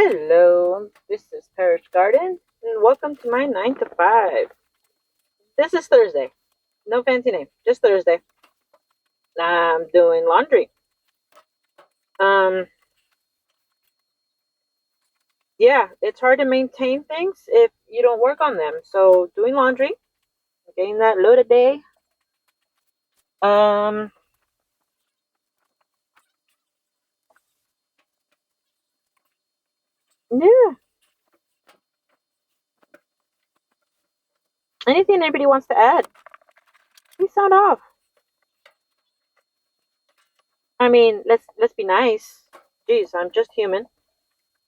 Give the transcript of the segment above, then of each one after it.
Hello, this is Parish Garden, and welcome to my 9 to 5. This is Thursday. No fancy name, just Thursday. I'm doing laundry. Um, yeah, it's hard to maintain things if you don't work on them. So, doing laundry, getting that load a day. Um, yeah, anything anybody wants to add, please sound off. I mean, let's be nice. Jeez, I'm just human.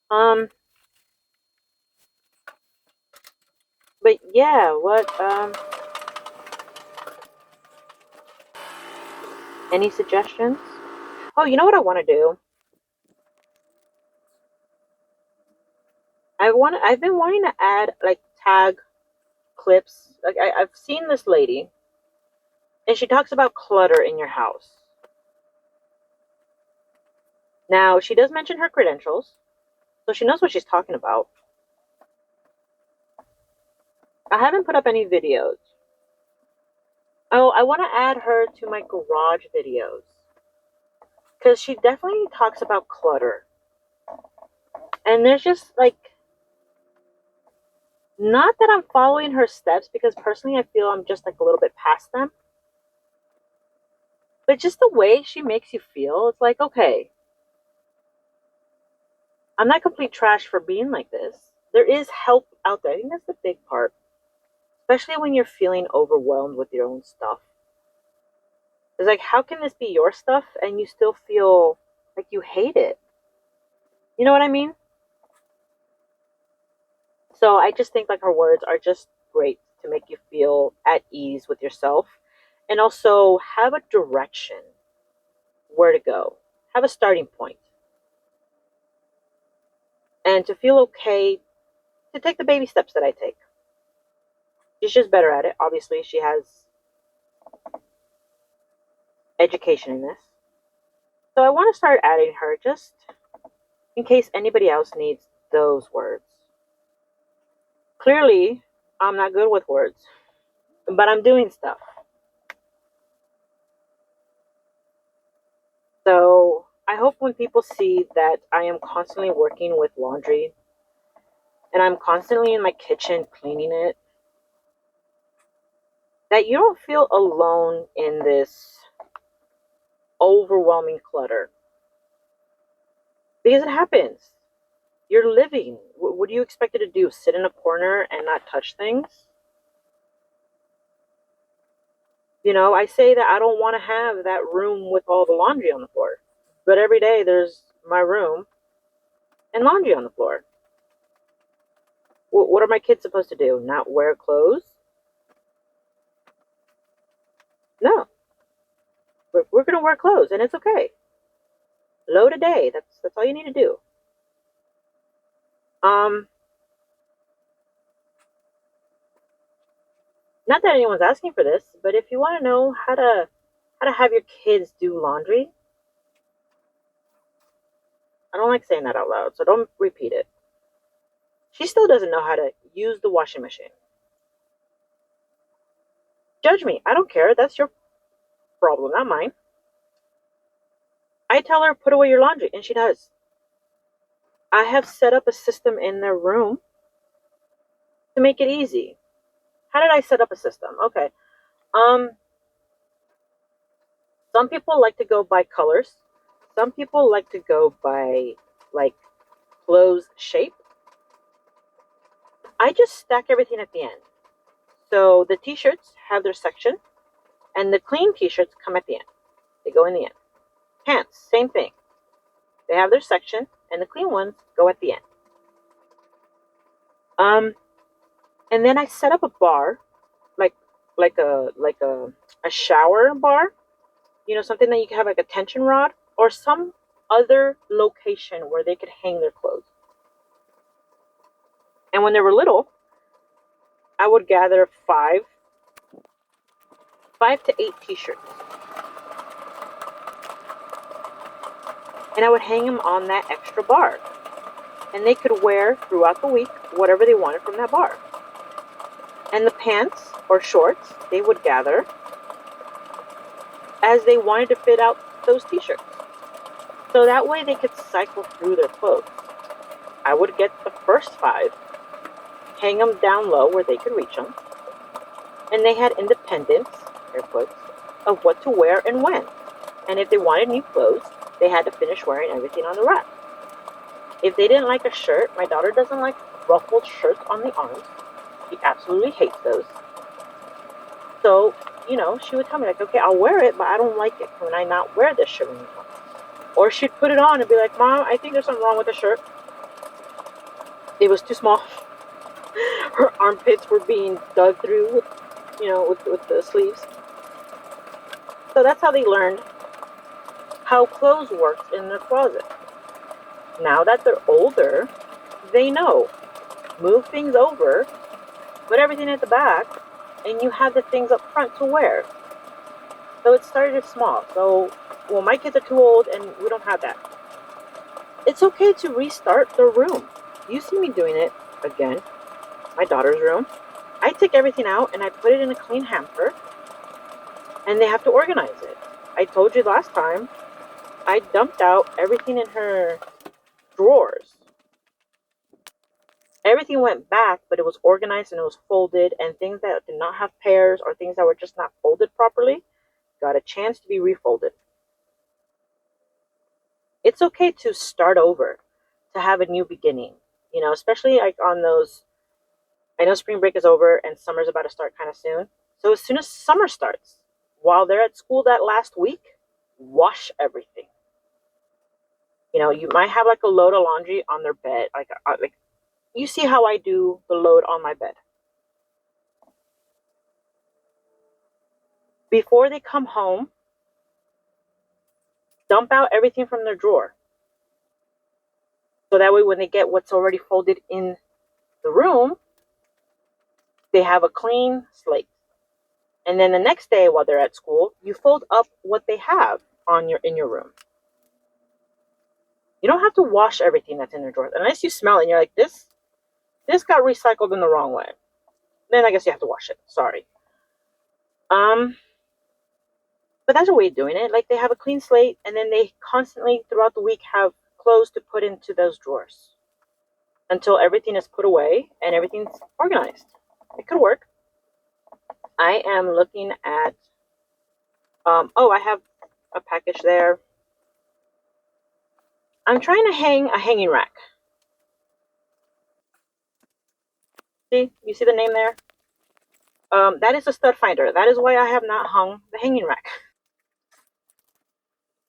Um, but yeah, any suggestions? Oh, you know what I want to do? I've been wanting to add like tag clips. Like I've seen this lady, and she talks about clutter in your house. Now she does mention her credentials, so she knows what she's talking about. I haven't put up any videos. Oh, I want to add her to my garage videos because she definitely talks about clutter, and there's just like not that I'm following her steps because personally I feel I'm just like a little bit past them. But just the way she makes you feel, it's like, okay, I'm not complete trash for being like this. There is help out there. I think that's the big part, especially when you're feeling overwhelmed with your own stuff. It's like, how can this be your stuff and you still feel like you hate it? You know what I mean? So I just think like her words are just great to make you feel at ease with yourself and also have a direction where to go, have a starting point, and to feel okay to take the baby steps that I take. She's just better at it. Obviously, she has education in this. So I want to start adding her just in case anybody else needs those words. Clearly, I'm not good with words, but I'm doing stuff. So I hope when people see that I am constantly working with laundry and I'm constantly in my kitchen cleaning it, that you don't feel alone in this overwhelming clutter. Because it happens. You're living. What do you expect it to do? Sit in a corner and not touch things? You know, I say that I don't want to have that room with all the laundry on the floor. But every day there's my room and laundry on the floor. What are my kids supposed to do? Not wear clothes? No. We're going to wear clothes and it's okay. Load a day. That's all you need to do. Um, Not that anyone's asking for this, but if you want to know how to have your kids do laundry, I don't like saying that out loud, so don't repeat it. She still doesn't know how to use the washing machine. Judge me. I don't care. That's your problem, not mine. I tell her, put away your laundry, and she does. I have set up a system in their room to make it easy. How did I set up a system? Okay. Um, some people like to go by colors. Some people like to go by like clothes shape. I just stack everything at the end. So the t-shirts have their section, and the clean t-shirts come at the end. They go in the end. Pants, same thing. They have their section, and the clean ones go at the end. Um, and then I set up a bar, like like a shower bar. You know, something that you can have like a tension rod or some other location where they could hang their clothes. And when they were little, I would gather five to eight t-shirts, and I would hang them on that extra bar. and they could wear throughout the week whatever they wanted from that bar. And the pants or shorts, they would gather as they wanted to fit out those t-shirts. So that way they could cycle through their clothes. I would get the first 5, hang them down low where they could reach them, and they had independence, air quotes, of what to wear and when. And if they wanted new clothes, they had to finish wearing everything on the rack. If they didn't like a shirt, my daughter doesn't like ruffled shirts on the arms. She absolutely hates those. So, she would tell me, like, okay, I'll wear it, but I don't like it. Can I not wear this shirt anymore? Or she'd put it on and be like, Mom, I think there's something wrong with the shirt. It was too small. Her armpits were being dug through with the sleeves. So that's how they learned how clothes worked in their closet. Now that they're older, they know. Move things over, put everything at the back, and you have the things up front to wear. So it started small. So, well, my kids are too old and we don't have that. It's okay to restart the room. You see me doing it again. My daughter's room. I take everything out and I put it in a clean hamper, and they have to organize it. I told you last time, I dumped out everything in her drawers. Everything went back, but it was organized and it was folded, and things that did not have pairs or things that were just not folded properly got a chance to be refolded. It's okay to start over, to have a new beginning, especially like on those. I know spring break is over and summer's about to start kind of soon. So as soon as summer starts, while they're at school that last week, wash everything. You might have like a load of laundry on their bed, like you see how I do the load on my bed. Before they come home, dump out everything from their drawer. So that way when they get what's already folded in the room, they have a clean slate. And then the next day while they're at school, you fold up what they have in your room. You don't have to wash everything that's in their drawers. Unless you smell it and you're like, this got recycled in the wrong way. Then I guess you have to wash it. Sorry. But that's a way of doing it. Like, they have a clean slate, and then they constantly throughout the week have clothes to put into those drawers until everything is put away and everything's organized. It could work. I am looking at I have a package there. I'm trying to hang a hanging rack. See, you see the name there? That is a stud finder. That is why I have not hung the hanging rack.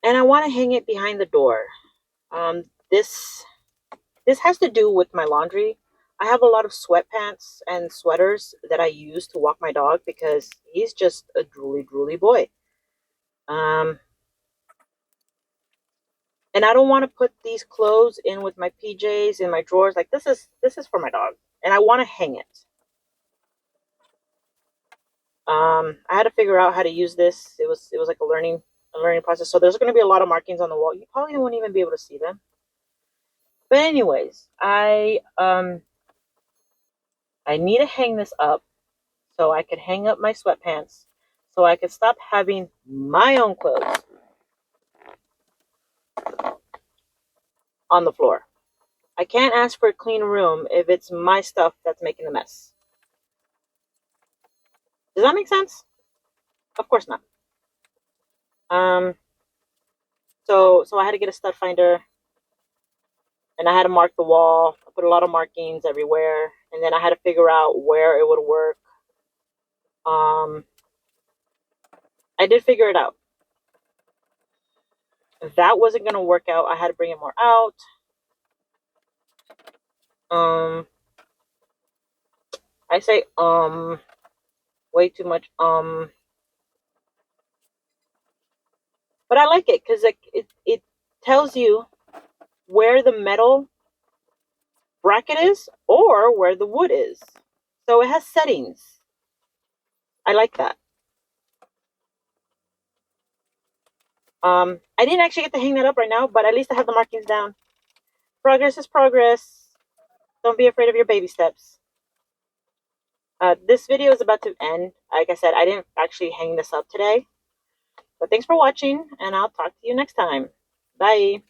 And I want to hang it behind the door. Um, this has to do with my laundry. I have a lot of sweatpants and sweaters that I use to walk my dog because he's just a drooly boy. And I don't want to put these clothes in with my PJs in my drawers. Like, this is for my dog, and I want to hang it. I had to figure out how to use this. It was like a learning process. So there's going to be a lot of markings on the wall. You probably won't even be able to see them. But anyways, I need to hang this up so I could hang up my sweatpants, so I could stop having my own clothes on the floor. I can't ask for a clean room if it's my stuff that's making the mess. Does that make sense? Of course not. Um, so I had to get a stud finder, and I had to mark the wall. I put a lot of markings everywhere, and then I had to figure out where it would work. Um, I did figure it out. If that wasn't gonna work out, I had to bring it more out. I say way too much but I like it because it tells you where the metal bracket is or where the wood is. So it has settings. I like that. I didn't actually get to hang that up right now, but at least I have the markings down. Progress is progress. Don't be afraid of your baby steps. This video is about to end. Like I said, I didn't actually hang this up today. But thanks for watching, and I'll talk to you next time. Bye.